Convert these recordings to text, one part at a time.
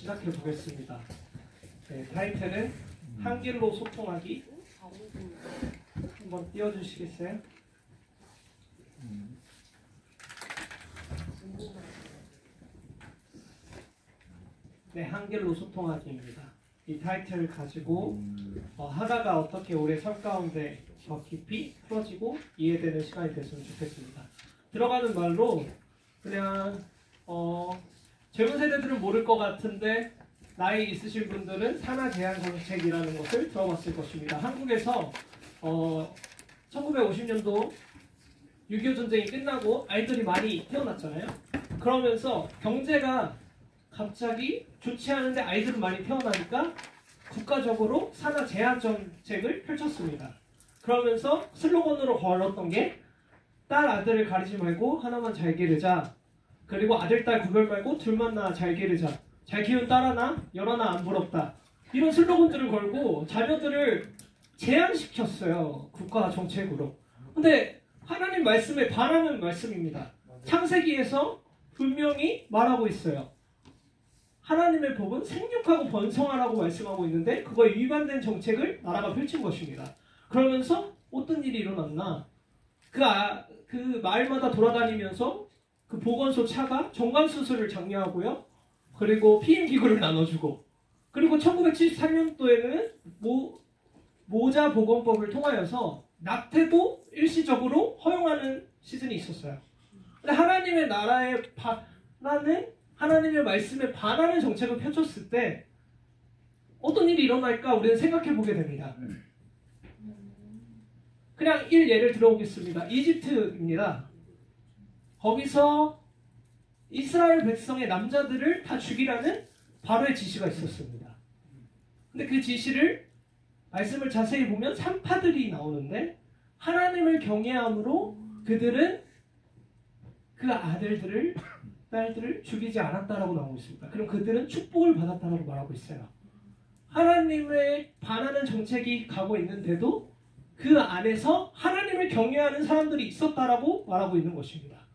시작해 보겠습니다. 네, 타이틀은 한길로 소통하기. 한번 띄워주시겠어요? 네, 한길로 소통하기입니다. 이 타이틀을 가지고 하다가 어떻게 우리의 삶 가운데 더 깊이 풀어지고 이해되는 시간이 됐으면 좋겠습니다. 들어가는 말로 그냥 젊은 세대들은 모를 것 같은데 나이 있으신 분들은 산하 제한 정책이라는 것을 들어봤을 것입니다. 한국에서 1950년도 6.25 전쟁이 끝나고 아이들이 많이 태어났잖아요. 그러면서 경제가 갑자기 좋지 않은데 아이들은 많이 태어나니까 국가적으로 산하 제한 정책을 펼쳤습니다. 그러면서 슬로건으로 걸었던 게 딸 아들을 가리지 말고 하나만 잘 기르자. 그리고 아들 딸 구별 말고 둘만 낳아 잘 기르자. 잘 키운 딸 하나 열 하나 안 부럽다. 이런 슬로건들을 걸고 자녀들을 제한시켰어요. 국가 정책으로. 근데 하나님 말씀에 반하는 말씀입니다. 창세기에서 분명히 말하고 있어요. 하나님의 법은 생육하고 번성하라고 말씀하고 있는데 그거에 위반된 정책을 나라가 펼친 것입니다. 그러면서 어떤 일이 일어났나? 그 마을마다 돌아다니면서 그 보건소 차가 정관수술을 장려하고요. 그리고 피임기구를 나눠주고 그리고 1973년도에는 모자보건법을 통하여서 낙태도 일시적으로 허용하는 시즌이 있었어요. 근데 하나님의 나라에 반하는 하나님의 말씀에 반하는 정책을 펼쳤을 때 어떤 일이 일어날까 우리는 생각해 보게 됩니다. 그냥 예를 들어보겠습니다. 이집트입니다. 거기서 이스라엘 백성의 남자들을 다 죽이라는 바로의 지시가 있었습니다. 근데 그 지시를 말씀을 자세히 보면 산파들이 나오는데 하나님을 경외함으로 그들은 그 아들들을 딸들을 죽이지 않았다라고 나오고 있습니다. 그럼 그들은 축복을 받았다라고 말하고 있어요. 하나님의 반하는 정책이 가고 있는데도 그 안에서 하나님을 경외하는 사람들이 있었다라고 말하고 있는 것입니다.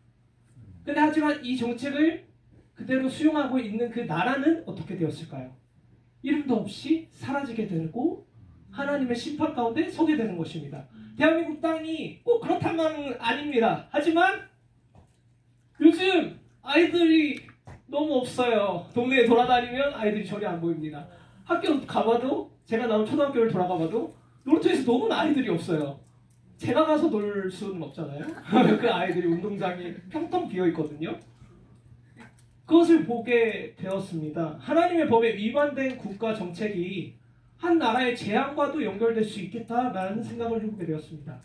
근데 하지만 이 정책을 그대로 수용하고 있는 그 나라는 어떻게 되었을까요? 이름도 없이 사라지게 되고 하나님의 심판 가운데 서게 되는 것입니다. 대한민국 땅이 꼭 그렇다면 아닙니다. 하지만 요즘 아이들이 너무 없어요. 동네에 돌아다니면 아이들이 전혀 안 보입니다. 학교 가봐도 제가 나온 초등학교를 돌아가봐도 놀이터에서 너무나 아이들이 없어요. 제가 가서 놀 수는 없잖아요. 그 아이들이 운동장이 평텅 비어있거든요. 그것을 보게 되었습니다. 하나님의 법에 위반된 국가 정책이 한 나라의 재앙과도 연결될 수 있겠다라는 생각을 해보게 되었습니다.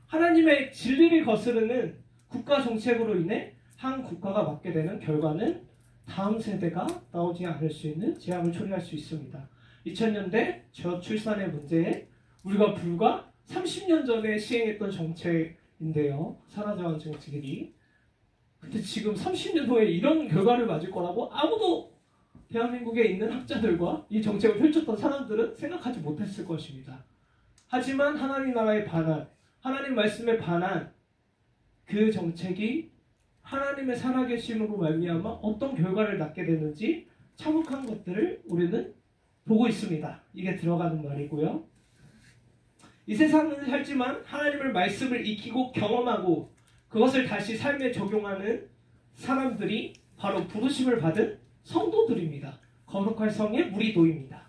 하나님의 진리를 거스르는 국가 정책으로 인해 한 국가가 맞게 되는 결과는 다음 세대가 나오지 않을 수 있는 재앙을 초래할 수 있습니다. 2000년대 저출산의 문제에 우리가 불과 30년 전에 시행했던 정책인데요. 산하제한 정책이. 근데 지금 30년 후에 이런 결과를 맞을 거라고 아무도 대한민국에 있는 학자들과 이 정책을 펼쳤던 사람들은 생각하지 못했을 것입니다. 하지만 하나님 나라에 반한, 하나님 말씀에 반한 그 정책이 하나님의 살아계심으로 말미암아 어떤 결과를 낳게 되는지 참혹한 것들을 우리는 보고 있습니다. 이게 들어가는 말이고요. 이 세상을 살지만 하나님의 말씀을 익히고 경험하고 그것을 다시 삶에 적용하는 사람들이 바로 부르심을 받은 성도들입니다. 거룩할 성의 무리도입니다.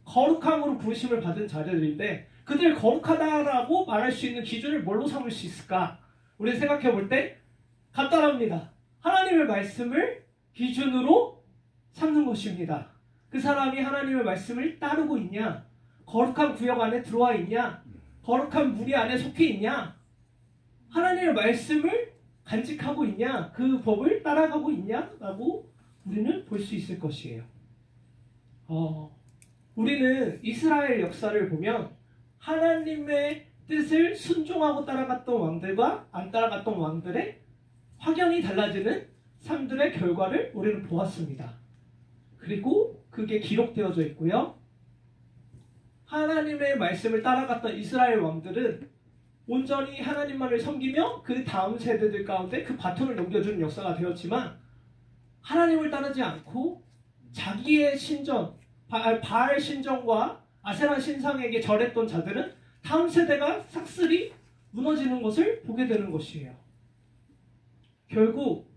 거룩함으로 부르심을 받은 자들인데 그들 거룩하다라고 말할 수 있는 기준을 뭘로 삼을 수 있을까? 우리는 생각해 볼 때 간단합니다. 하나님의 말씀을 기준으로 삼는 것입니다. 그 사람이 하나님의 말씀을 따르고 있냐? 거룩한 구역 안에 들어와 있냐? 거룩한 무리 안에 속해 있냐? 하나님의 말씀을 간직하고 있냐? 그 법을 따라가고 있냐? 라고 우리는 볼 수 있을 것이에요. 우리는 이스라엘 역사를 보면 하나님의 뜻을 순종하고 따라갔던 왕들과 안 따라갔던 왕들의 확연히 달라지는 삶들의 결과를 우리는 보았습니다. 그리고 그게 기록되어져 있고요. 하나님의 말씀을 따라갔던 이스라엘 왕들은 온전히 하나님만을 섬기며 그 다음 세대들 가운데 그 바톤을 넘겨주는 역사가 되었지만 하나님을 따르지 않고 자기의 신전, 바알 신전과 아세라 신상에게 절했던 자들은 다음 세대가 싹쓸이 무너지는 것을 보게 되는 것이에요. 결국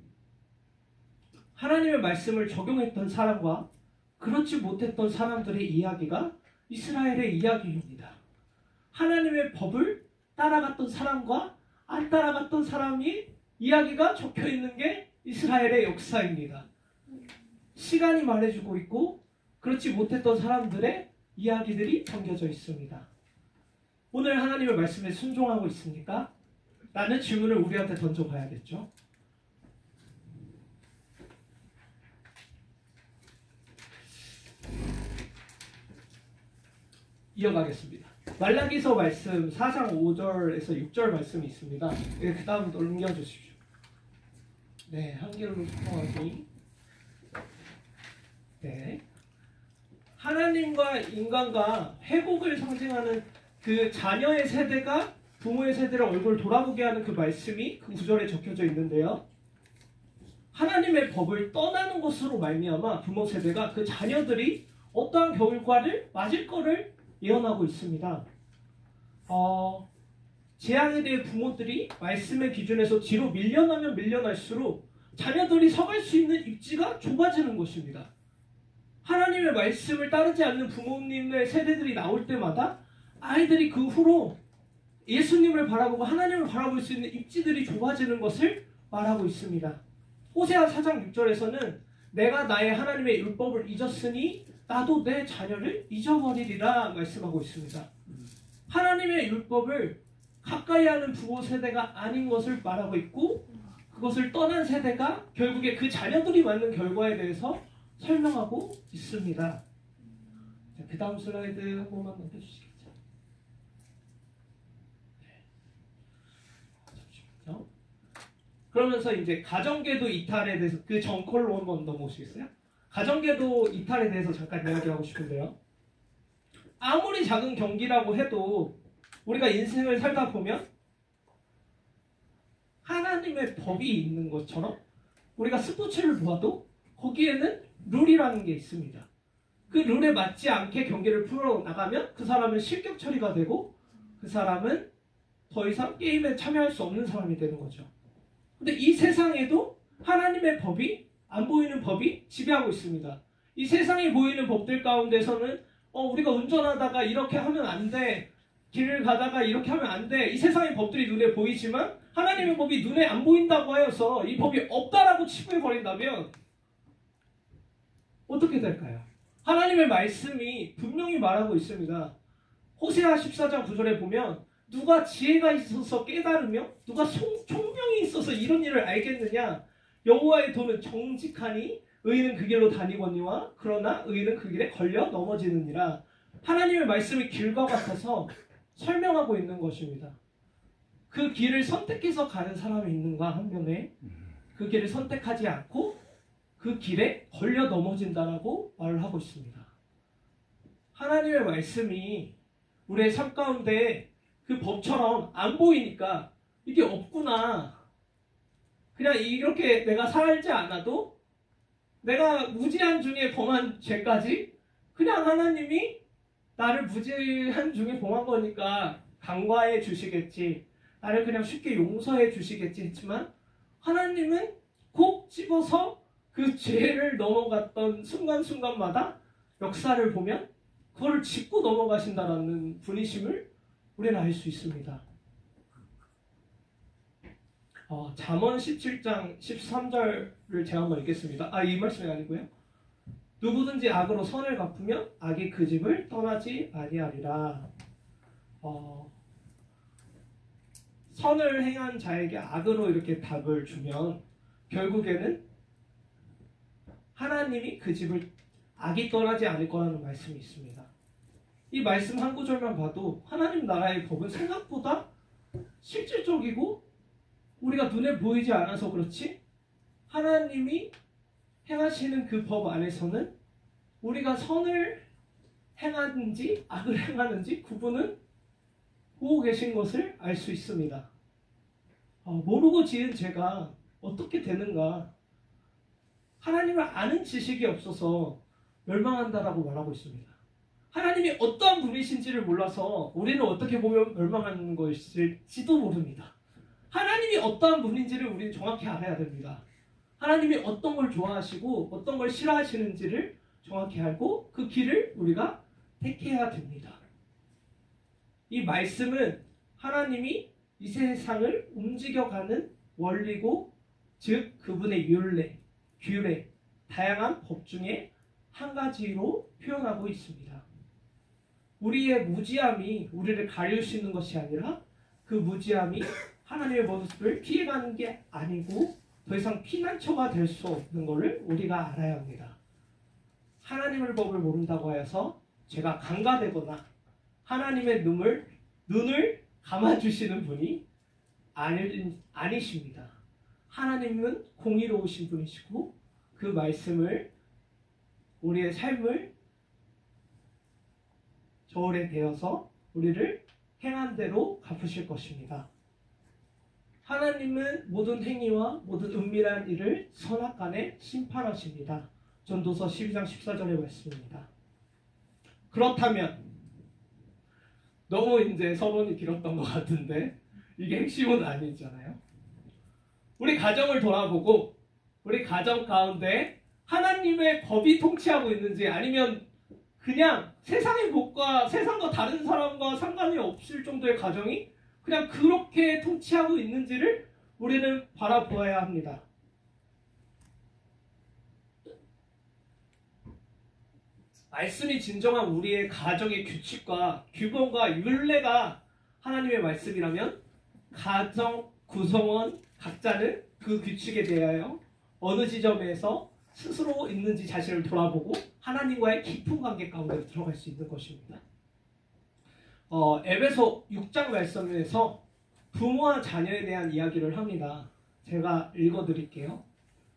하나님의 말씀을 적용했던 사람과 그렇지 못했던 사람들의 이야기가 이스라엘의 이야기입니다. 하나님의 법을 따라갔던 사람과 안 따라갔던 사람이 이야기가 적혀있는 게 이스라엘의 역사입니다. 시간이 말해주고 있고 그렇지 못했던 사람들의 이야기들이 담겨져 있습니다. 오늘 하나님의 말씀에 순종하고 있습니까? 라는 질문을 우리한테 던져봐야겠죠. 이어가겠습니다. 말라기서 말씀 4장 5절에서 6절 말씀이 있습니다. 그 다음 넘겨주십시오. 네, 한글로 소통하기. 네, 하나님과 인간과 회복을 상징하는 그 자녀의 세대가 부모의 세대를 얼굴 돌아보게 하는 그 말씀이 그 구절에 적혀져 있는데요. 하나님의 법을 떠나는 것으로 말미암아 부모 세대가 그 자녀들이 어떠한 결과를 맞을 거를 예언하고 있습니다. 재앙에 대해 부모들이 말씀의 기준에서 뒤로 밀려나면 밀려날수록 자녀들이 서갈 수 있는 입지가 좁아지는 것입니다. 하나님의 말씀을 따르지 않는 부모님의 세대들이 나올 때마다 아이들이 그 후로 예수님을 바라보고 하나님을 바라볼 수 있는 입지들이 좁아지는 것을 말하고 있습니다. 호세아 4장 6절에서는 내가 나의 하나님의 율법을 잊었으니 나도 내 자녀를 잊어버리리라 말씀하고 있습니다. 하나님의 율법을 가까이 하는 부모 세대가 아닌 것을 말하고 있고 그것을 떠난 세대가 결국에 그 자녀들이 맞는 결과에 대해서 설명하고 있습니다. 그 다음 슬라이드 한 번만 넘겨주시겠죠? 잠시만요. 그러면서 이제 가정계도 이탈에 대해서 그 정컬로 한번 넘어오시겠어요? 가정계도 이탈에 대해서 잠깐 이야기하고 싶은데요. 아무리 작은 경기라고 해도 우리가 인생을 살다 보면 하나님의 법이 있는 것처럼 우리가 스포츠를 보아도 거기에는 룰이라는 게 있습니다. 그 룰에 맞지 않게 경기를 풀어나가면 그 사람은 실격 처리가 되고 그 사람은 더 이상 게임에 참여할 수 없는 사람이 되는 거죠. 근데 이 세상에도 하나님의 법이 안 보이는 법이 지배하고 있습니다. 이 세상에 보이는 법들 가운데서는 우리가 운전하다가 이렇게 하면 안 돼. 길을 가다가 이렇게 하면 안 돼. 이 세상의 법들이 눈에 보이지만 하나님의 법이 눈에 안 보인다고 하여서 이 법이 없다라고 치부해버린다면 어떻게 될까요? 하나님의 말씀이 분명히 말하고 있습니다. 호세아 14장 9절에 보면 누가 지혜가 있어서 깨달으며 누가 총명이 있어서 이런 일을 알겠느냐. 여호와의 도는 정직하니 의인은 그 길로 다니거니와 그러나 의인은 그 길에 걸려 넘어지느니라. 하나님의 말씀이 길과 같아서 설명하고 있는 것입니다. 그 길을 선택해서 가는 사람이 있는가 한 면에 그 길을 선택하지 않고 그 길에 걸려 넘어진다라고 말을 하고 있습니다. 하나님의 말씀이 우리의 삶 가운데 그 법처럼 안 보이니까 이게 없구나. 그냥 이렇게 내가 살지 않아도 내가 무지한 중에 범한 죄까지 그냥 하나님이 나를 무지한 중에 범한 거니까 간과해 주시겠지. 나를 그냥 쉽게 용서해 주시겠지 했지만 하나님은 꼭 집어서 그 죄를 넘어갔던 순간순간마다 역사를 보면 그거를 짚고 넘어가신다라는 분이심을 우리는 알 수 있습니다. 잠언 17장 13절을 제가 한번 읽겠습니다. 이 말씀이 아니고요. 누구든지 악으로 선을 갚으면 악이 그 집을 떠나지 아니하리라. 선을 행한 자에게 악으로 이렇게 답을 주면 결국에는 하나님이 그 집을 악이 떠나지 않을 거라는 말씀이 있습니다. 이 말씀 한 구절만 봐도 하나님 나라의 법은 생각보다 실질적이고 우리가 눈에 보이지 않아서 그렇지 하나님이 행하시는 그 법 안에서는 우리가 선을 행하는지 악을 행하는지 구분은 보고 계신 것을 알 수 있습니다. 모르고 지은 죄가 어떻게 되는가? 하나님을 아는 지식이 없어서 멸망한다라고 말하고 있습니다. 하나님이 어떠한 분이신지를 몰라서 우리는 어떻게 보면 멸망하는 것일지도 모릅니다. 하나님이 어떠한 분인지를 우리는 정확히 알아야 됩니다. 하나님이 어떤 걸 좋아하시고 어떤 걸 싫어하시는지를 정확히 알고 그 길을 우리가 택해야 됩니다. 이 말씀은 하나님이 이 세상을 움직여가는 원리고, 즉 그분의 율례, 규례, 다양한 법 중에 한 가지로 표현하고 있습니다. 우리의 무지함이 우리를 가릴 수 있는 것이 아니라 그 무지함이 하나님의 모습을 피해가는 게 아니고 더 이상 피난처가 될 수 없는 것을 우리가 알아야 합니다. 하나님의 법을 모른다고 해서 제가 강가되거나 하나님의 눈을 감아주시는 분이 아니십니다. 하나님은 공의로우신 분이시고 그 말씀을 우리의 삶을 저울에 대어서 우리를 행한 대로 갚으실 것입니다. 하나님은 모든 행위와 모든 은밀한 일을 선악간에 심판하십니다. 전도서 12장 14절의 말씀입니다. 그렇다면 너무 이제 서론이 길었던 것 같은데 이게 핵심은 아니잖아요. 우리 가정을 돌아보고 우리 가정 가운데 하나님의 법이 통치하고 있는지, 아니면 그냥 세상의 법과 세상과 다른 사람과 상관이 없을 정도의 가정이 그냥 그렇게 통치하고 있는지를 우리는 바라보아야 합니다. 말씀이 진정한 우리의 가정의 규칙과 규범과 율례가 하나님의 말씀이라면 가정 구성원 각자는 그 규칙에 대하여 어느 지점에서 스스로 있는지 자신을 돌아보고 하나님과의 깊은 관계 가운데 들어갈 수 있는 것입니다. 에베소 6장 말씀에서 부모와 자녀에 대한 이야기를 합니다. 제가 읽어드릴게요.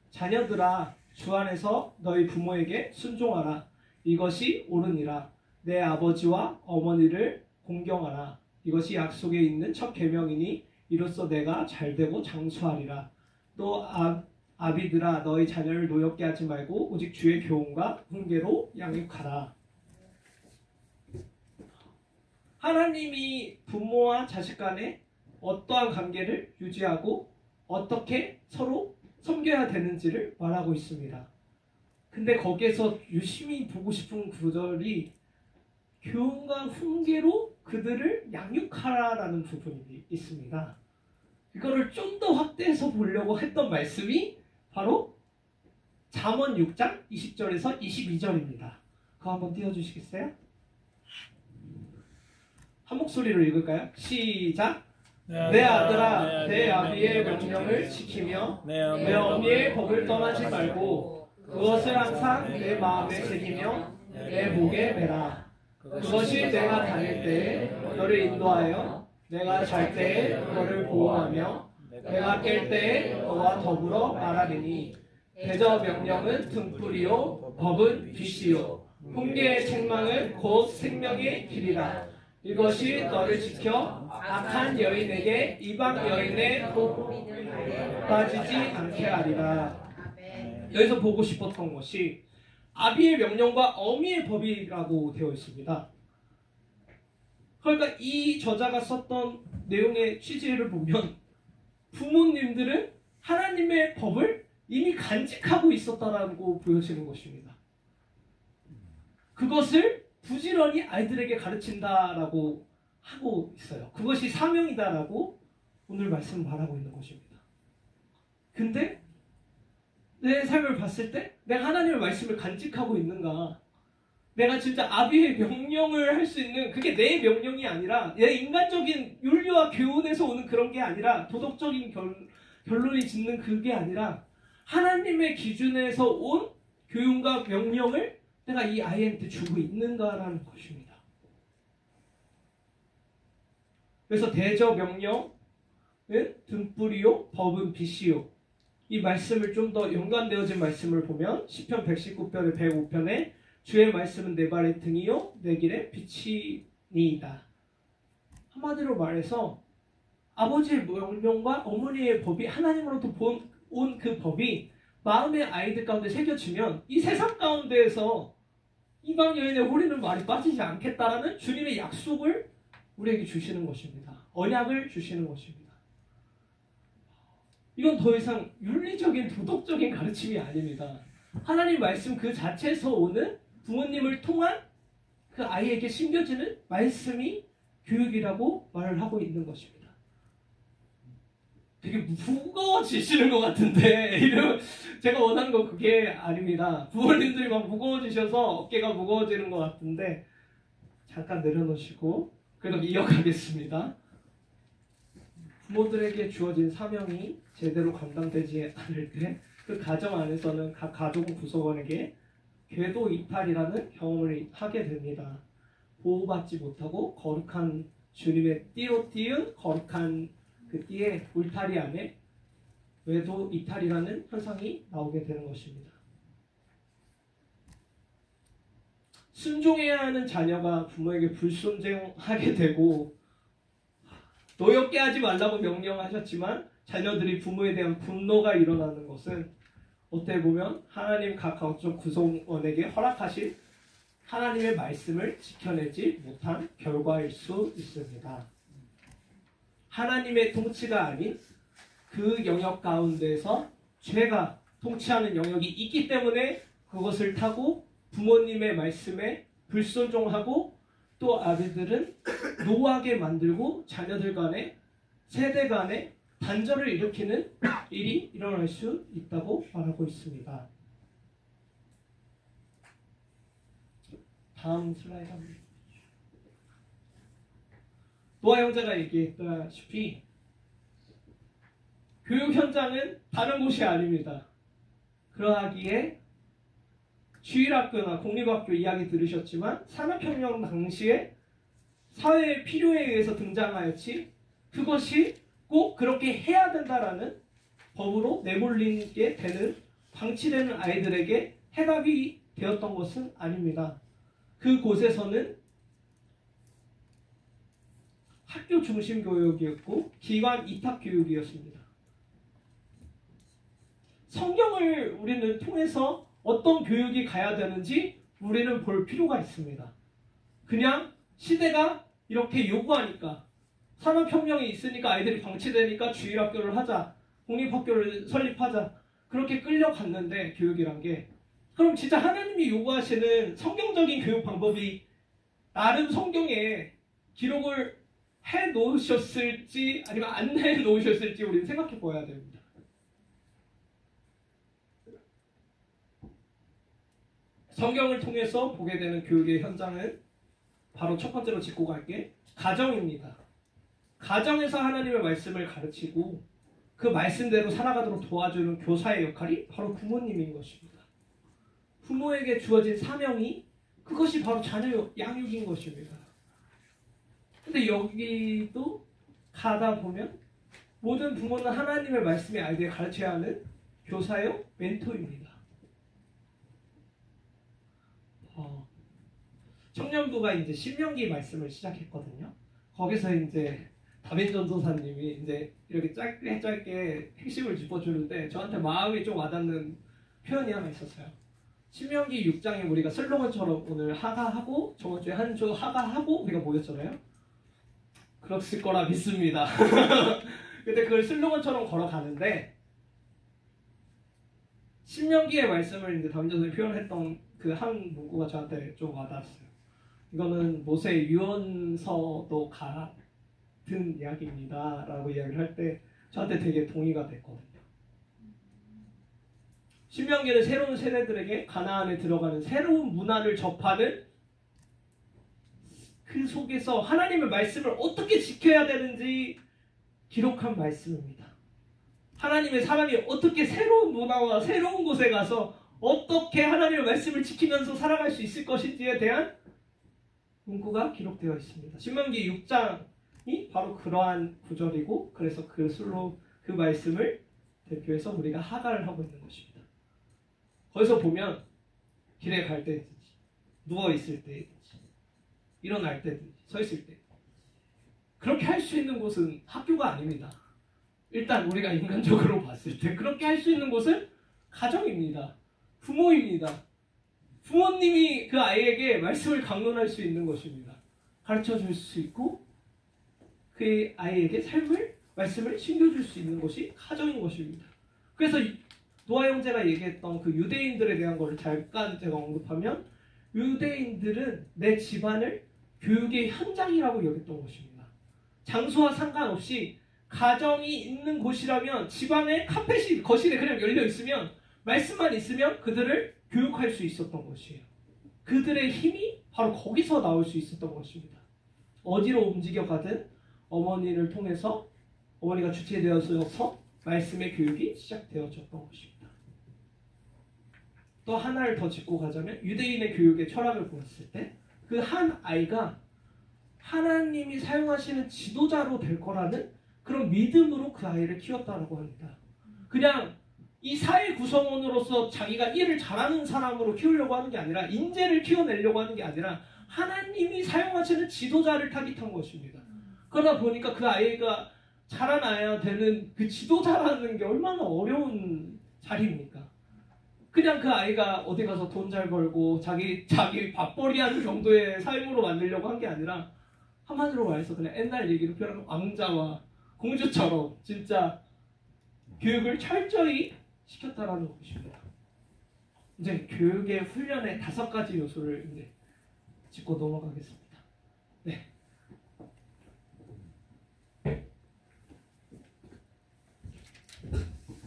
자녀들아, 주 안에서 너희 부모에게 순종하라. 이것이 옳으니라. 내 아버지와 어머니를 공경하라. 이것이 약속에 있는 첫 계명이니 이로써 내가 잘되고 장수하리라. 또 아비들아, 너희 자녀를 노엽게 하지 말고 오직 주의 교훈과 훈계로 양육하라. 하나님이 부모와 자식 간에 어떠한 관계를 유지하고 어떻게 서로 섬겨야 되는지를 말하고 있습니다. 근데 거기에서 유심히 보고 싶은 구절이 교훈과 훈계로 그들을 양육하라라는 부분이 있습니다. 이거를 좀 더 확대해서 보려고 했던 말씀이 바로 잠언 6장 20절에서 22절입니다. 그거 한번 띄워주시겠어요? 한 목소리로 읽을까요? 시작! 내 아들아, 내 아비의 명령을 지키며 내 어미의 법을 떠나지 말고 그것을 항상 내 마음에 새기며 내 목에 매라. 그것이 내가 다닐 때에 너를 인도하여 내가 잘 때에 너를 보호하며 내가 깰 때에 너와 더불어 말하리니 대저 명령은 등불이요 법은 빛이요 훈계의 책망은 곧 생명의 길이라. 이것이 너를 지켜 악한 여인에게 이방 여인의 빠지지 않게 하리라. 여기서 보고 싶었던 것이 아비의 명령과 어미의 법이라고 되어 있습니다. 그러니까 이 저자가 썼던 내용의 취지를 보면 부모님들은 하나님의 법을 이미 간직하고 있었다라고 보여지는 것입니다. 그것을 부지런히 아이들에게 가르친다라고 하고 있어요. 그것이 사명이다라고 오늘 말씀은 말하고 있는 것입니다. 근데 내 삶을 봤을 때 내가 하나님의 말씀을 간직하고 있는가? 내가 진짜 아비의 명령을 할 수 있는, 그게 내 명령이 아니라 내 인간적인 윤리와 교훈에서 오는 그런 게 아니라 도덕적인 결론이 짓는 그게 아니라 하나님의 기준에서 온 교훈과 명령을 내가 이 아이한테 주고 있는가라는 것입니다. 그래서 대저 명령은 등불이요 법은 빛이요. 이 말씀을 좀 더 연관되어진 말씀을 보면 시편 119편의 105편에 주의 말씀은 내 발의 등이요 내 길의 빛이니이다. 한마디로 말해서 아버지의 명령과 어머니의 법이, 하나님으로부터 온 그 법이 마음의 아이들 가운데 새겨지면 이 세상 가운데에서 이방 여인의 홀리는 말이 빠지지 않겠다라는 주님의 약속을 우리에게 주시는 것입니다. 언약을 주시는 것입니다. 이건 더 이상 윤리적인 도덕적인 가르침이 아닙니다. 하나님 말씀 그 자체에서 오는 부모님을 통한 그 아이에게 심겨지는 말씀이 교육이라고 말을 하고 있는 것입니다. 되게 무거워지시는 것 같은데 제가 원하는 건 그게 아닙니다. 부모님들이 막 무거워지셔서 어깨가 무거워지는 것 같은데 잠깐 내려놓으시고 그래도 이어가겠습니다. 부모들에게 주어진 사명이 제대로 감당되지 않을 때 그 가정 안에서는 각 가족 구성원에게 궤도 이탈이라는 경험을 하게 됩니다. 보호받지 못하고 거룩한 주님의 띠로 띄운 거룩한 그 띠의 울타리 안에 궤도 이탈이라는 현상이 나오게 되는 것입니다. 순종해야 하는 자녀가 부모에게 불순종하게 되고 노엽게 하지 말라고 명령하셨지만 자녀들이 부모에 대한 분노가 일어나는 것은 어떻게 보면 하나님 각 가족 구성원에게 허락하신 하나님의 말씀을 지켜내지 못한 결과일 수 있습니다. 하나님의 통치가 아닌 그 영역 가운데서 죄가 통치하는 영역이 있기 때문에 그것을 타고 부모님의 말씀에 불순종하고 또 아비들은 노하게 만들고 자녀들 간에 세대 간에 단절을 일으키는 일이 일어날 수 있다고 말하고 있습니다. 다음 슬라이드 한번. 노아 형제가 얘기했다시피 교육 현장은 다른 곳이 아닙니다. 그러하기에 주일학교나 공립학교 이야기 들으셨지만 산업혁명 당시에 사회의 필요에 의해서 등장하였지 그것이 꼭 그렇게 해야 된다라는 법으로 내몰리게 되는 방치되는 아이들에게 해답이 되었던 것은 아닙니다. 그곳에서는 학교 중심 교육이었고 기관 이탁 교육이었습니다. 성경을 우리는 통해서 어떤 교육이 가야 되는지 우리는 볼 필요가 있습니다. 그냥 시대가 이렇게 요구하니까 산업혁명이 있으니까 아이들이 방치되니까 주일학교를 하자, 공립학교를 설립하자 그렇게 끌려갔는데 교육이란 게 그럼 진짜 하나님이 요구하시는 성경적인 교육 방법이 나름 성경에 기록을 해 놓으셨을지 아니면 안 해 놓으셨을지 우리는 생각해 보아야 됩니다. 성경을 통해서 보게 되는 교육의 현장은 바로 첫 번째로 짚고 갈게 가정입니다. 가정에서 하나님의 말씀을 가르치고 그 말씀대로 살아가도록 도와주는 교사의 역할이 바로 부모님인 것입니다. 부모에게 주어진 사명이 그것이 바로 자녀 양육인 것입니다. 근데 여기도 가다 보면 모든 부모는 하나님의 말씀에 아이들을 가르쳐야 하는 교사요 멘토입니다. 청년부가 이제 신명기 말씀을 시작했거든요. 거기서 이제 다빈 전도사님이 이제 이렇게 짧게 핵심을 짚어주는데 저한테 마음이 좀 와닿는 표현이 하나 있었어요. 신명기 6장에 우리가 슬로건처럼 오늘 하가하고 저번 주에 한 주 하가하고 우리가 모였잖아요. 그랬을 거라 믿습니다. 근데 그걸 슬로건처럼 걸어가는데 신명기의 말씀을 이제 다빈 전도사님이 표현했던 그 한 문구가 저한테 좀 와닿았어요. 이거는 모세 유언서도 같은 이야기입니다 라고 이야기를 할 때 저한테 되게 동의가 됐거든요. 신명기는 새로운 세대들에게 가나안에 들어가는 새로운 문화를 접하는 그 속에서 하나님의 말씀을 어떻게 지켜야 되는지 기록한 말씀입니다. 하나님의 사람이 어떻게 새로운 문화와 새로운 곳에 가서 어떻게 하나님의 말씀을 지키면서 살아갈 수 있을 것인지에 대한 문구가 기록되어 있습니다. 신명기 6장이 바로 그러한 구절이고 그래서 그 말씀을 대표해서 우리가 하가를 하고 있는 것입니다. 거기서 보면 길에 갈 때든지 누워있을 때든지 일어날 때든지 서 있을 때 그렇게 할 수 있는 곳은 학교가 아닙니다. 일단 우리가 인간적으로 봤을 때 그렇게 할 수 있는 곳은 가정입니다. 부모입니다. 부모님이 그 아이에게 말씀을 강론할 수 있는 것입니다. 가르쳐 줄 수 있고 그 아이에게 말씀을 신겨줄 수 있는 것이 가정인 것입니다. 그래서 노아 형제가 얘기했던 그 유대인들에 대한 것을 잠깐 제가 언급하면 유대인들은 내 집안을 교육의 현장이라고 여겼던 것입니다. 장소와 상관없이 가정이 있는 곳이라면 집안에 카펫이 거실에 그냥 열려 있으면 말씀만 있으면 그들을 교육할 수 있었던 것이에요. 그들의 힘이 바로 거기서 나올 수 있었던 것입니다. 어디로 움직여가든 어머니를 통해서 어머니가 주체되어서 말씀의 교육이 시작되어졌던 것입니다. 또 하나를 더 짚고 가자면 유대인의 교육의 철학을 보았을 때 그 한 아이가 하나님이 사용하시는 지도자로 될 거라는 그런 믿음으로 그 아이를 키웠다고 합니다. 그냥 이 사회 구성원으로서 자기가 일을 잘하는 사람으로 키우려고 하는 게 아니라 인재를 키워내려고 하는 게 아니라 하나님이 사용하시는 지도자를 타깃한 것입니다. 그러다 보니까 그 아이가 자라나야 되는 그 지도자라는 게 얼마나 어려운 자리입니까? 그냥 그 아이가 어디 가서 돈 잘 벌고 자기 밥벌이 하는 정도의 삶으로 만들려고 한 게 아니라 한마디로 말해서 그냥 옛날 얘기로 표현하면 왕자와 공주처럼 진짜 교육을 철저히 시켰다라는 것입니다. 이제 교육의 훈련의 5가지 요소를 이제 짚고 넘어가겠습니다. 네.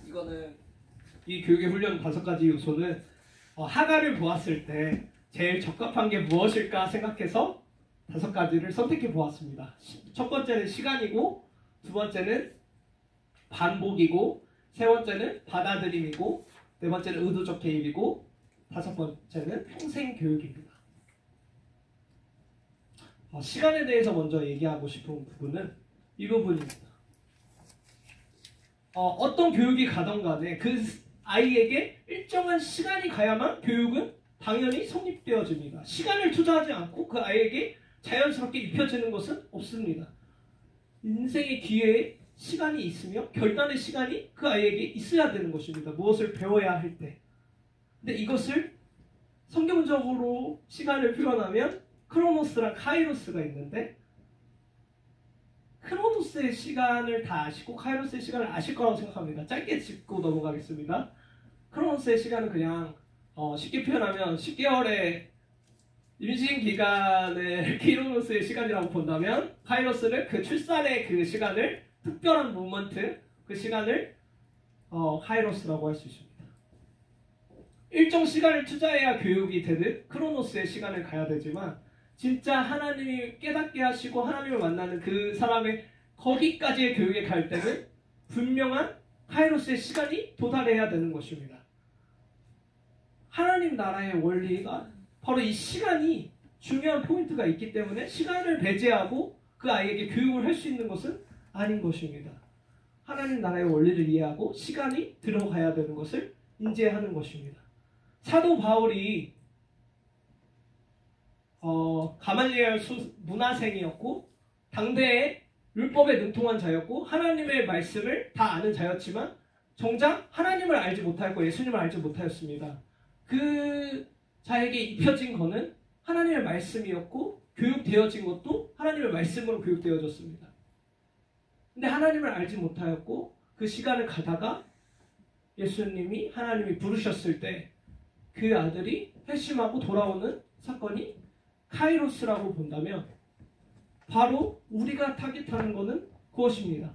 이거는 이 교육의 훈련 5가지 요소는 하가를 보았을 때 제일 적합한 게 무엇일까 생각해서 5가지를 선택해 보았습니다. 첫 번째는 시간이고, 두 번째는 반복이고, 세 번째는 받아들임이고, 네 번째는 의도적 개입이고, 5번째는 평생 교육입니다. 시간에 대해서 먼저 얘기하고 싶은 부분은 이 부분입니다. 어떤 교육이 가던 간에 그 아이에게 일정한 시간이 가야만 교육은 당연히 성립되어집니다. 시간을 투자하지 않고 그 아이에게 자연스럽게 입혀지는 것은 없습니다. 인생의 기회에 시간이 있으며 결단의 시간이 그 아이에게 있어야 되는 것입니다. 무엇을 배워야 할 때. 근데 이것을 성경적으로 시간을 표현하면 크로노스랑 카이로스가 있는데 크로노스의 시간을 다 아시고 카이로스의 시간을 아실 거라고 생각합니다. 짧게 짚고 넘어가겠습니다. 크로노스의 시간은 그냥 쉽게 표현하면 10개월의 임신 기간을 키로노스의 시간이라고 본다면 카이로스는 그 출산의 그 시간을 특별한 모먼트 그 시간을 카이로스라고 할 수 있습니다. 일정 시간을 투자해야 교육이 되는 크로노스의 시간을 가야 되지만 진짜 하나님이 깨닫게 하시고 하나님을 만나는 그 사람의 거기까지의 교육에 갈 때는 분명한 카이로스의 시간이 도달해야 되는 것입니다. 하나님 나라의 원리가 바로 이 시간이 중요한 포인트가 있기 때문에 시간을 배제하고 그 아이에게 교육을 할 수 있는 것은 아닌 것입니다. 하나님 나라의 원리를 이해하고 시간이 들어가야 되는 것을 인지하는 것입니다. 사도 바울이 가말리엘 문화생이었고 당대의 율법에 능통한 자였고 하나님의 말씀을 다 아는 자였지만 정작 하나님을 알지 못하였고 예수님을 알지 못하였습니다. 그 자에게 입혀진 것은 하나님의 말씀이었고 교육되어진 것도 하나님의 말씀으로 교육되어졌습니다. 근데 하나님을 알지 못하였고 그 시간을 가다가 예수님이 하나님이 부르셨을 때 그 아들이 회심하고 돌아오는 사건이 카이로스라고 본다면 바로 우리가 타깃하는 것은 그것입니다.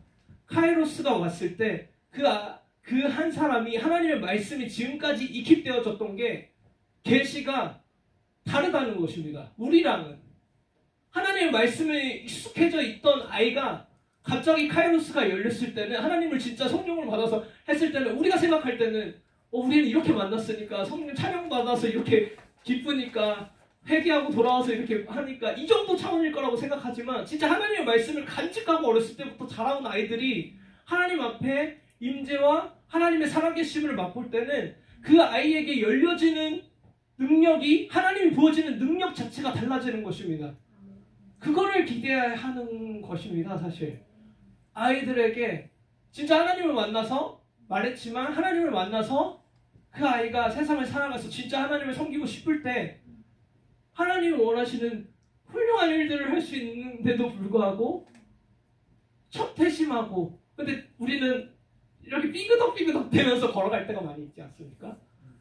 카이로스가 왔을 때 그 한 사람이 하나님의 말씀이 지금까지 익힙되어졌던 게 계시가 다르다는 것입니다. 우리랑은 하나님의 말씀에 익숙해져 있던 아이가 갑자기 카이로스가 열렸을 때는 하나님을 진짜 성령을 받아서 했을 때는 우리가 생각할 때는 우리는 이렇게 만났으니까 성령 찬양받아서 이렇게 기쁘니까 회개하고 돌아와서 이렇게 하니까 이 정도 차원일 거라고 생각하지만 진짜 하나님의 말씀을 간직하고 어렸을 때부터 자라온 아이들이 하나님 앞에 임재와 하나님의 살아계심을 맛볼 때는 그 아이에게 열려지는 능력이 하나님이 부어지는 능력 자체가 달라지는 것입니다. 그거를 기대하는 것입니다. 사실 아이들에게 진짜 하나님을 만나서 말했지만 하나님을 만나서 그 아이가 세상을 살아가서 진짜 하나님을 섬기고 싶을 때 하나님이 원하시는 훌륭한 일들을 할 수 있는데도 불구하고 첫회심하고, 근데 우리는 이렇게 삐그덕삐그덕 되면서 걸어갈 때가 많이 있지 않습니까?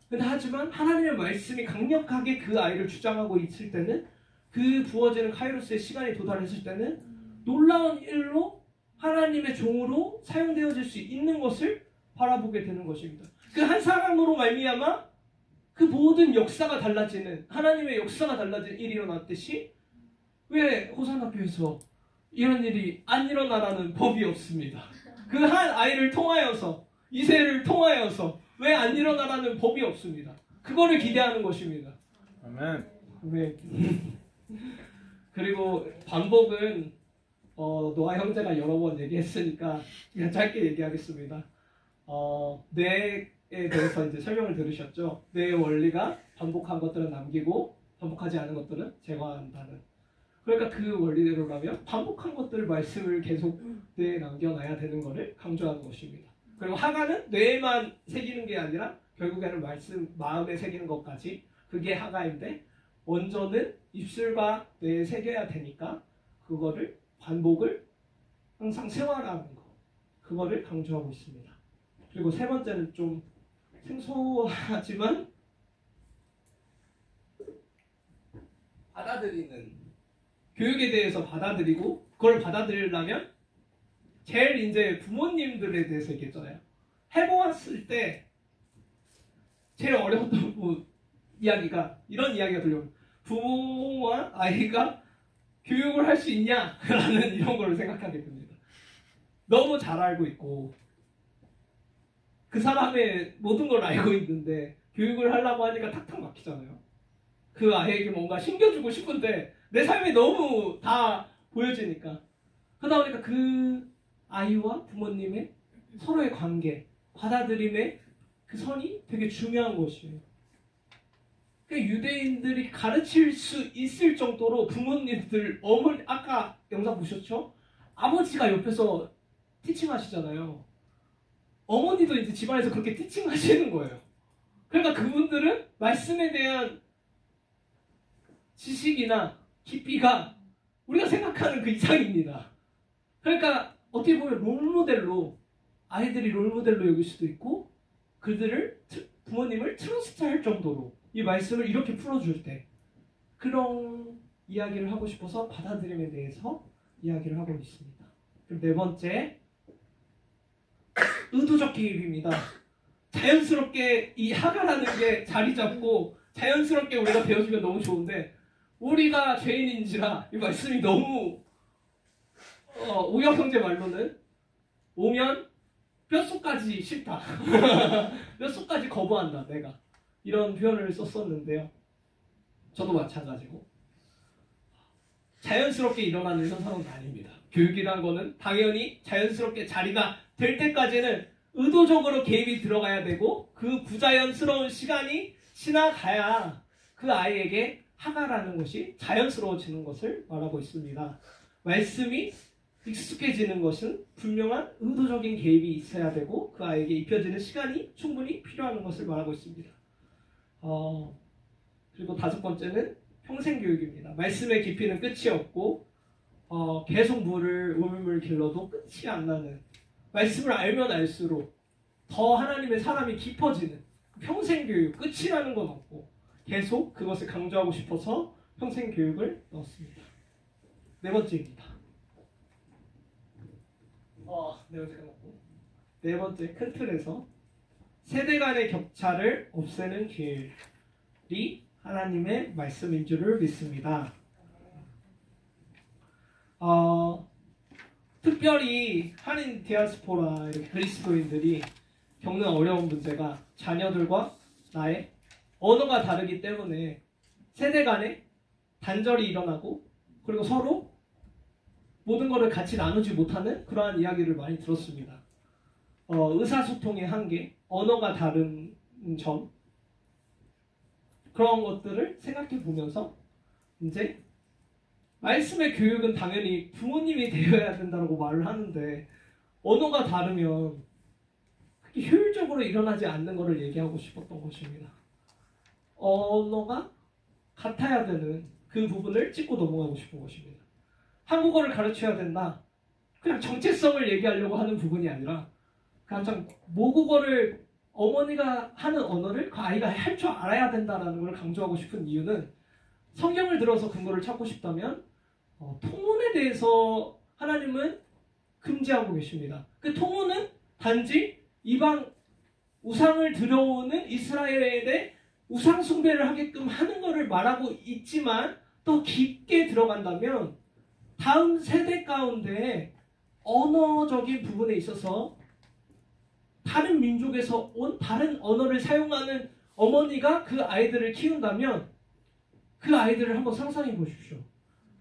근데 하지만 하나님의 말씀이 강력하게 그 아이를 주장하고 있을 때는, 그 부어지는 카이로스의 시간이 도달했을 때는 놀라운 일로 하나님의 종으로 사용되어질 수 있는 것을 바라보게 되는 것입니다. 그 한 사람으로 말미암아 그 모든 역사가 달라지는, 하나님의 역사가 달라지는 일이 일어났듯이, 왜 호산학교에서 이런 일이 안 일어나라는 법이 없습니다. 그 한 아이를 통하여서, 이세를 통하여서 왜 안 일어나라는 법이 없습니다. 그거를 기대하는 것입니다. 아멘. 아멘. 그리고 반복은 노아 형제가 여러 번 얘기했으니까 그냥 짧게 얘기하겠습니다. 뇌에 대해서 이제 설명을 들으셨죠. 뇌의 원리가 반복한 것들은 남기고 반복하지 않은 것들은 제거한다는. 그러니까 그 원리대로라면 반복한 것들 말씀을 계속 뇌에 남겨놔야 되는 것을 강조하는 것입니다. 그리고 하가는 뇌에만 새기는 게 아니라 결국에는 말씀 마음에 새기는 것까지, 그게 하가인데 원전은 입술과 뇌에 새겨야 되니까 그거를 반복을 항상 생활하는 거, 그거를 강조하고 있습니다. 그리고 세 번째는 좀 생소하지만 받아들이는, 교육에 대해서 받아들이고, 그걸 받아들이려면 제일 이제 부모님들에 대해서 얘기했잖아요. 해보았을 때 제일 어려웠던 이야기가, 이런 이야기가 들려요. 부모와 아이가 교육을 할 수 있냐라는 이런 걸 생각하게 됩니다. 너무 잘 알고 있고 그 사람의 모든 걸 알고 있는데 교육을 하려고 하니까 탁탁 막히잖아요. 그 아이에게 뭔가 신겨주고 싶은데 내 삶이 너무 다 보여지니까. 그러다 보니까 그 아이와 부모님의 서로의 관계, 받아들임의 그 선이 되게 중요한 것이에요. 그러니까 유대인들이 가르칠 수 있을 정도로 부모님들, 어머니, 아까 영상 보셨죠? 아버지가 옆에서 티칭 하시잖아요. 어머니도 이제 집안에서 그렇게 티칭 하시는 거예요. 그러니까 그분들은 말씀에 대한 지식이나 깊이가 우리가 생각하는 그 이상입니다. 그러니까 어떻게 보면 롤모델로, 아이들이 롤모델로 여길 수도 있고, 그들을, 부모님을 트러스트할 정도로 이 말씀을 이렇게 풀어줄 때 그런 이야기를 하고 싶어서 받아들임에 대해서 이야기를 하고 있습니다. 그리고 네 번째, 의도적 개입입니다. 자연스럽게 이 하가라는 게 자리 잡고 자연스럽게 우리가 배워주면 너무 좋은데, 우리가 죄인인지라 이 말씀이 너무 오혁 형제 말로는 오면 뼛속까지 싫다. 뼛속까지 거부한다 내가, 이런 표현을 썼었는데요. 저도 마찬가지고 자연스럽게 일어나는 현상은 아닙니다. 교육이란 거는 당연히 자연스럽게 자리가 될 때까지는 의도적으로 개입이 들어가야 되고, 그 부자연스러운 시간이 지나가야 그 아이에게 하가라는 것이 자연스러워지는 것을 말하고 있습니다. 말씀이 익숙해지는 것은 분명한 의도적인 개입이 있어야 되고 그 아이에게 입혀지는 시간이 충분히 필요한 것을 말하고 있습니다. 그리고 다섯 번째는 평생교육입니다. 말씀의 깊이는 끝이 없고 계속 우물물 길러도 끝이 안 나는, 말씀을 알면 알수록 더 하나님의 사람이 깊어지는 평생교육, 끝이라는 건 없고 계속 그것을 강조하고 싶어서 평생교육을 넣었습니다. 네 번째입니다. 네 번째 큰 틀에서 세대 간의 격차를 없애는 길이 하나님의 말씀인 줄을 믿습니다. 특별히 한인 디아스포라 이렇게 그리스도인들이 겪는 어려운 문제가 자녀들과 나의 언어가 다르기 때문에 세대 간에 단절이 일어나고, 그리고 서로 모든 것을 같이 나누지 못하는 그러한 이야기를 많이 들었습니다. 의사소통의 한계, 언어가 다른 점, 그런 것들을 생각해 보면서 이제 말씀의 교육은 당연히 부모님이 되어야 된다고 말을 하는데, 언어가 다르면 그렇게 효율적으로 일어나지 않는 것을 얘기하고 싶었던 것입니다. 언어가 같아야 되는 그 부분을 짚고 넘어가고 싶은 것입니다. 한국어를 가르쳐야 된다. 그냥 정체성을 얘기하려고 하는 부분이 아니라 가장 모국어를 어머니가 하는 언어를 그 아이가 할 줄 알아야 된다는 걸 강조하고 싶은 이유는 성경을 들어서 근거를 찾고 싶다면 통혼에 대해서 하나님은 금지하고 계십니다. 그 통혼은 단지 이방 우상을 들여오는 이스라엘에 우상 숭배를 하게끔 하는 것을 말하고 있지만 또 깊게 들어간다면 다음 세대 가운데 언어적인 부분에 있어서 다른 민족에서 온 다른 언어를 사용하는 어머니가 그 아이들을 키운다면 그 아이들을 한번 상상해 보십시오.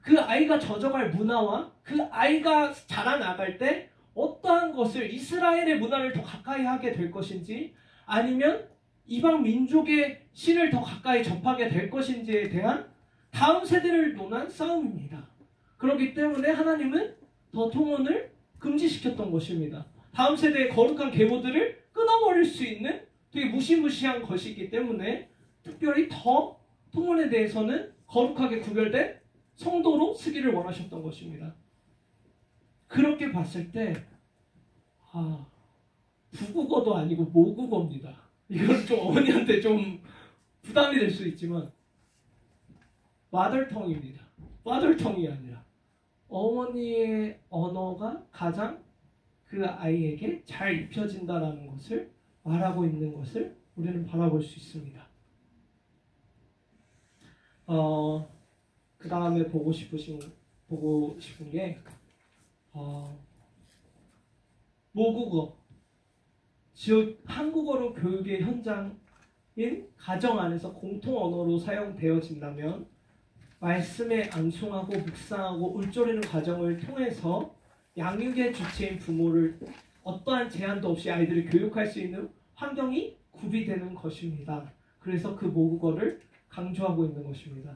그 아이가 젖어갈 문화와 그 아이가 자라나갈 때 어떠한 것을 이스라엘의 문화를 더 가까이 하게 될 것인지 아니면 이방 민족의 신을 더 가까이 접하게 될 것인지에 대한 다음 세대를 논한 싸움입니다. 그렇기 때문에 하나님은 더 통혼을 금지시켰던 것입니다. 다음 세대의 거룩한 계보들을 끊어버릴 수 있는 되게 무시무시한 것이기 때문에 특별히 더 통혼에 대해서는 거룩하게 구별된 성도로 쓰기를 원하셨던 것입니다. 그렇게 봤을 때 부국어도 아니고 모국어입니다. 이건 좀 어머니한테 좀 부담이 될 수 있지만 마더텅입니다. 파더텅이 아니라 어머니의 언어가 가장 그 아이에게 잘 입혀진다라는 것을 말하고 있는 것을 우리는 바라볼 수 있습니다. 그 다음에 보고 싶은 게 모국어, 즉 한국어로 교육의 현장인 가정 안에서 공통 언어로 사용되어진다면 말씀에 암송하고 묵상하고 울조리는 과정을 통해서 양육의 주체인 부모를 어떠한 제한도 없이 아이들을 교육할 수 있는 환경이 구비되는 것입니다. 그래서 그 모국어를 강조하고 있는 것입니다.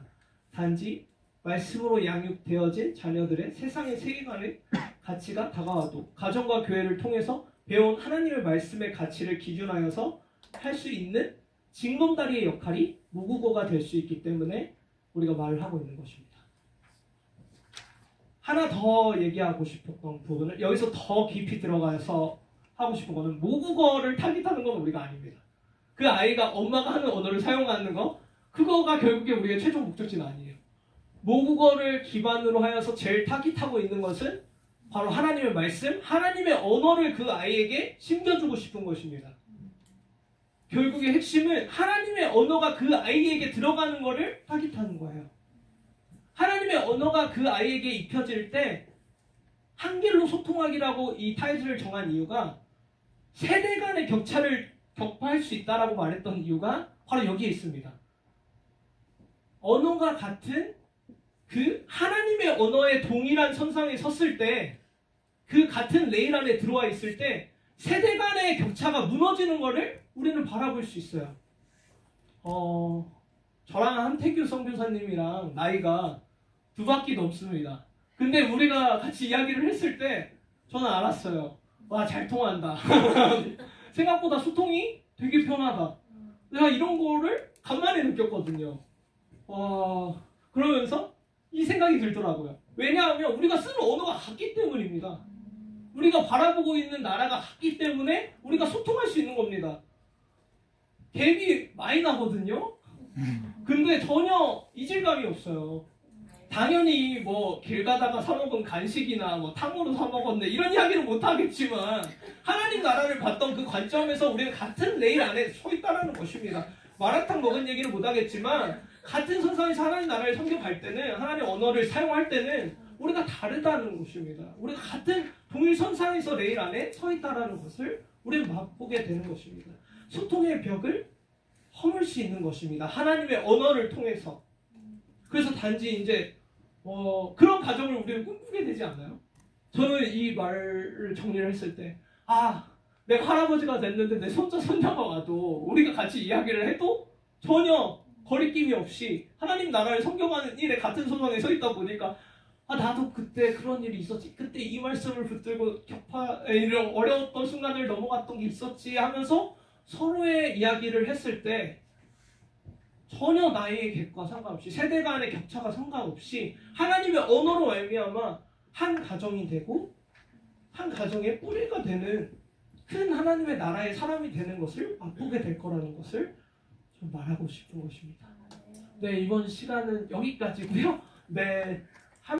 단지 말씀으로 양육되어진 자녀들의 세상의 세계관의 가치가 다가와도 가정과 교회를 통해서 배운 하나님의 말씀의 가치를 기준하여서 할 수 있는 징검다리의 역할이 모국어가 될 수 있기 때문에 우리가 말을 하고 있는 것입니다. 하나 더 얘기하고 싶었던 부분을 여기서 더 깊이 들어가서 하고 싶은 거는 모국어를 타깃하는 건 우리가 아닙니다. 그 아이가 엄마가 하는 언어를 사용하는 거 그거가 결국에 우리의 최종 목적지는 아니에요. 모국어를 기반으로 하여서 제일 타깃하고 있는 것은 바로 하나님의 말씀, 하나님의 언어를 그 아이에게 심겨주고 싶은 것입니다. 결국의 핵심은 하나님의 언어가 그 아이에게 들어가는 것을 타깃하는 거예요. 하나님의 언어가 그 아이에게 입혀질 때 한길로 소통하기라고 이 타이틀을 정한 이유가 세대 간의 격차를 격파할 수 있다라고 말했던 이유가 바로 여기에 있습니다. 언어가 같은 그 하나님의 언어의 동일한 선상에 섰을 때 그 같은 레일 안에 들어와 있을 때 세대 간의 격차가 무너지는 것을 우리는 바라볼 수 있어요. 저랑 한태규 선교사님이랑 나이가 2바퀴 넘습니다. 근데 우리가 같이 이야기를 했을 때 저는 알았어요. 와, 잘 통한다. 생각보다 소통이 되게 편하다. 내가 이런 거를 간만에 느꼈거든요. 그러면서 이 생각이 들더라고요. 왜냐하면 우리가 쓰는 언어가 같기 때문입니다. 우리가 바라보고 있는 나라가 같기 때문에 우리가 소통할 수 있는 겁니다. 갭이 많이 나거든요. 근데 전혀 이질감이 없어요. 당연히 뭐 길 가다가 사 먹은 간식이나 뭐 탕후루 사 먹었네 이런 이야기는 못 하겠지만 하나님 나라를 봤던 그 관점에서 우리는 같은 레일 안에 서 있다는 것입니다. 마라탕 먹은 얘기를 못 하겠지만 같은 선상에서 하나님 나라를 섬겨갈 때는 하나님 언어를 사용할 때는 우리가 다르다는 것입니다. 우리가 같은 동일 선상에서 레일 안에 서 있다는 것을 우리는 맛보게 되는 것입니다. 소통의 벽을 허물 수 있는 것입니다. 하나님의 언어를 통해서. 그래서 단지 이제 그런 가정을 우리는 꿈꾸게 되지 않나요? 저는 이 말을 정리를 했을 때 내가 할아버지가 됐는데 내 손자 손녀가 와도 우리가 같이 이야기를 해도 전혀 거리낌이 없이 하나님 나라를 섬겨가는 일에 같은 소망에 서 있다 보니까 나도 그때 그런 일이 있었지. 그때 이 말씀을 붙들고 이런 어려웠던 순간을 넘어갔던 게 있었지 하면서 서로의 이야기를 했을 때 전혀 나이의 갭과 상관없이 세대 간의 격차가 상관없이 하나님의 언어로 말미암아 한 가정이 되고 한 가정의 뿌리가 되는 큰 하나님의 나라의 사람이 되는 것을 맛보게 될 거라는 것을 좀 말하고 싶은 것입니다. 네, 이번 시간은 여기까지고요. 네.